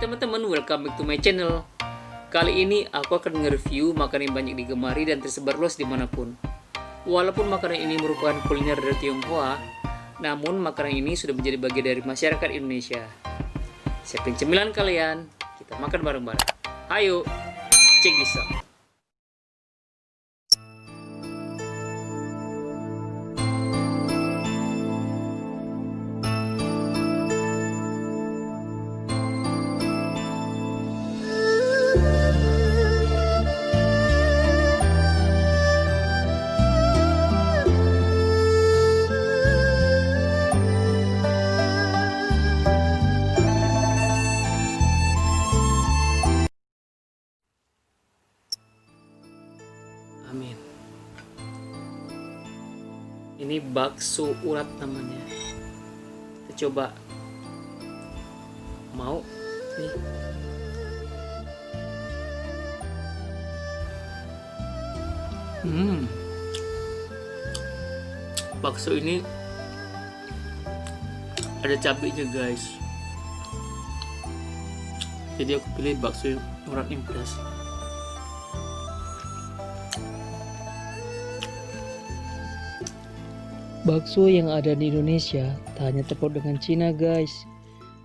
Hai teman-teman, welcome back to my channel. Kali ini aku akan nge-review makanan yang banyak digemari dan tersebar luas dimanapun. Walaupun makanan ini merupakan kuliner dari Tionghoa, namun makanan ini sudah menjadi bagian dari masyarakat Indonesia. Siapin cemilan kalian, kita makan bareng-bareng. Ayo, check this out. Amin. Ini bakso urat namanya. Kita coba. Mau? Nih. Bakso ini ada cabenya guys. Jadi aku pilih bakso urat yang pedas. Bakso yang ada di Indonesia tak hanya terpaut dengan Cina guys,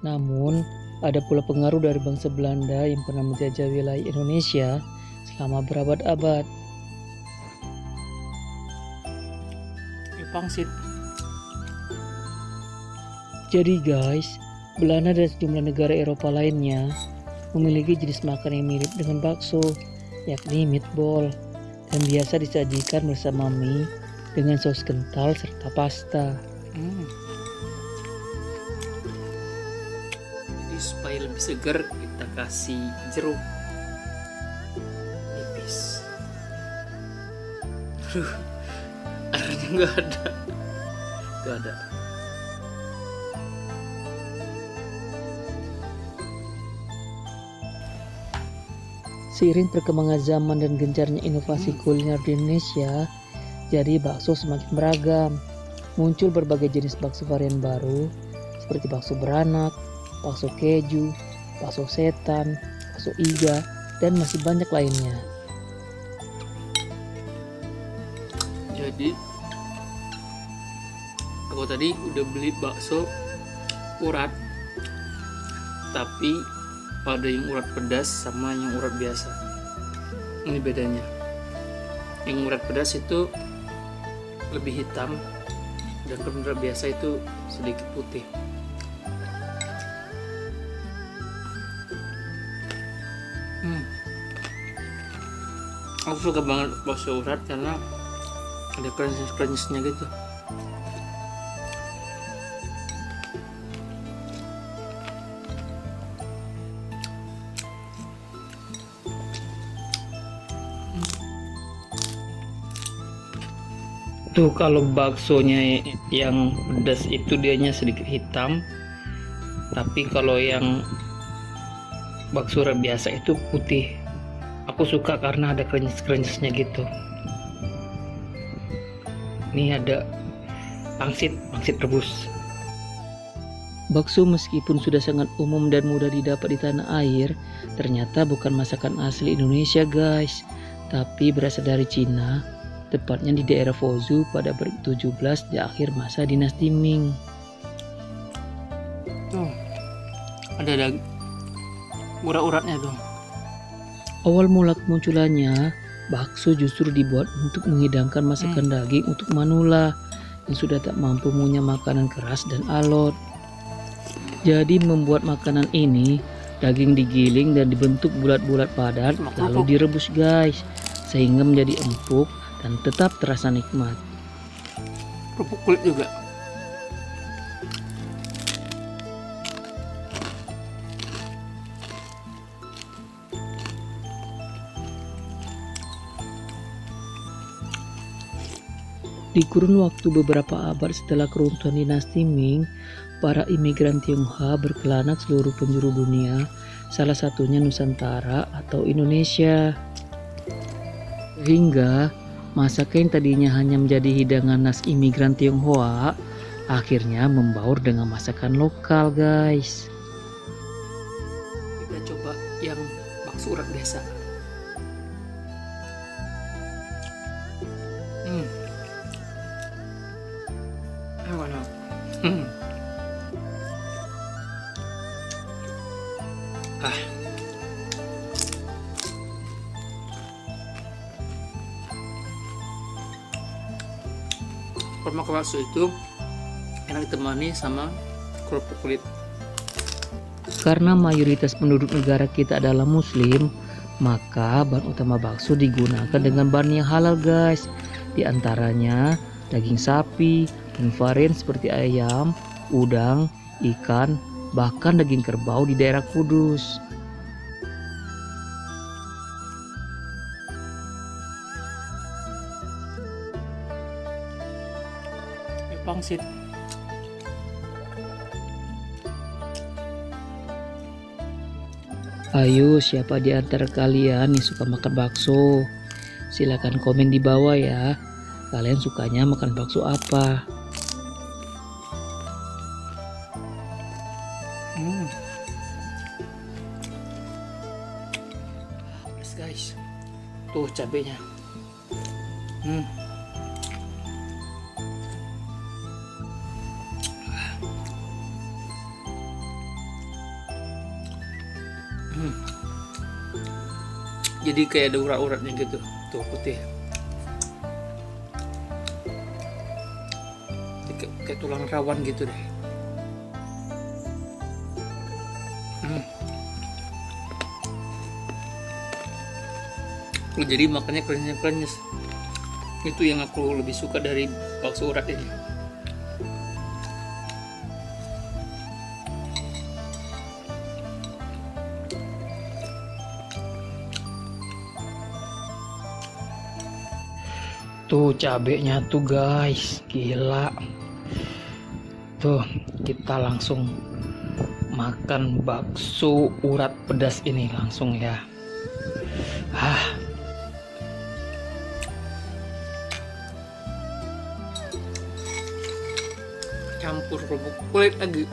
namun ada pula pengaruh dari bangsa Belanda yang pernah menjajah wilayah Indonesia selama berabad-abad. Ini pangsit. Jadi guys, Belanda dan sejumlah negara Eropa lainnya memiliki jenis makanan yang mirip dengan bakso, yakni meatball, dan biasa disajikan bersama mie dengan saus kental serta pasta. Jadi supaya lebih segar kita kasih jeruk nipis. Airnya nggak ada. Nggak ada. Seiring perkembangan zaman dan gencarnya inovasi kuliner di Indonesia, jadi bakso semakin beragam. Muncul berbagai jenis bakso varian baru seperti bakso beranak, bakso keju, bakso setan, bakso iga, dan masih banyak lainnya. Jadi aku tadi udah beli bakso urat, tapi ada yang urat pedas sama yang urat biasa. Ini bedanya. Yang urat pedas itu lebih hitam dan urat biasa itu sedikit putih. Aku suka banget bakso urat karena ada crunch-crunchnya gitu. Tuh kalau baksonya yang pedas itu dianya sedikit hitam, tapi kalau yang bakso biasa itu putih. Aku suka karena ada crunch-crunchnya gitu. Ini ada pangsit rebus. Bakso meskipun sudah sangat umum dan mudah didapat di tanah air, ternyata bukan masakan asli Indonesia guys, tapi berasal dari Cina, tepatnya di daerah Fuzhou pada abad 17 di akhir masa dinasti Ming. Ada urat-uratnya tuh. Awal mula kemunculannya, bakso justru dibuat untuk menghidangkan masakan daging untuk manula yang sudah tak mampu mengunyah makanan keras dan alot. Jadi membuat makanan ini, daging digiling dan dibentuk bulat-bulat padat lalu direbus guys, sehingga menjadi empuk dan tetap terasa nikmat. Kerupuk kulit juga. Di kurun waktu beberapa abad setelah keruntuhan dinasti Ming, para imigran Tionghoa berkelana ke seluruh penjuru dunia, salah satunya Nusantara atau Indonesia. Hingga masakan yang tadinya hanya menjadi hidangan khas imigran Tionghoa akhirnya membaur dengan masakan lokal guys. Kita bakso urat biasa. Enak. Kalau makan bakso itu enak ditemani sama kerupuk kulit. Karena mayoritas penduduk negara kita adalah muslim, maka bahan utama bakso digunakan dengan bahan yang halal guys. Di antaranya daging sapi dan varian seperti ayam, udang, ikan, bahkan daging kerbau di daerah Kudus. Pangsit. Ayo, siapa di antara kalian yang suka makan bakso? Silahkan komen di bawah ya. Kalian sukanya makan bakso apa? Yes guys, tuh cabenya. Jadi kayak ada urat-uratnya gitu, tuh putih. Kayak tulang rawan gitu deh. Jadi makannya krenyes-krenyes. Itu yang aku lebih suka dari bakso urat ini. Tuh cabenya tuh guys, gila. Tuh kita langsung makan bakso urat pedas ini langsung ya. Campur kerupuk kulit lagi.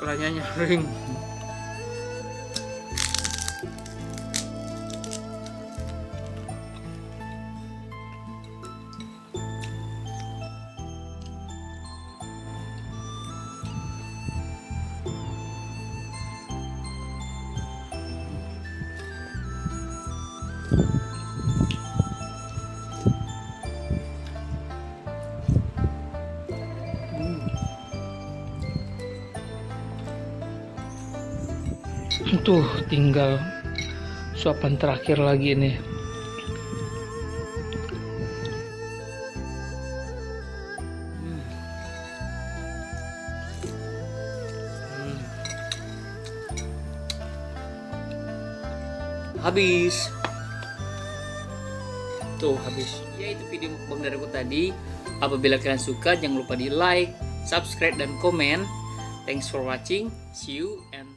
Rasanya nyaring. Tuh tinggal suapan terakhir lagi nih. Habis. Tuh habis. Ya itu video mukbang dari aku tadi. Apabila kalian suka jangan lupa di like, subscribe dan komen. Thanks for watching. See you and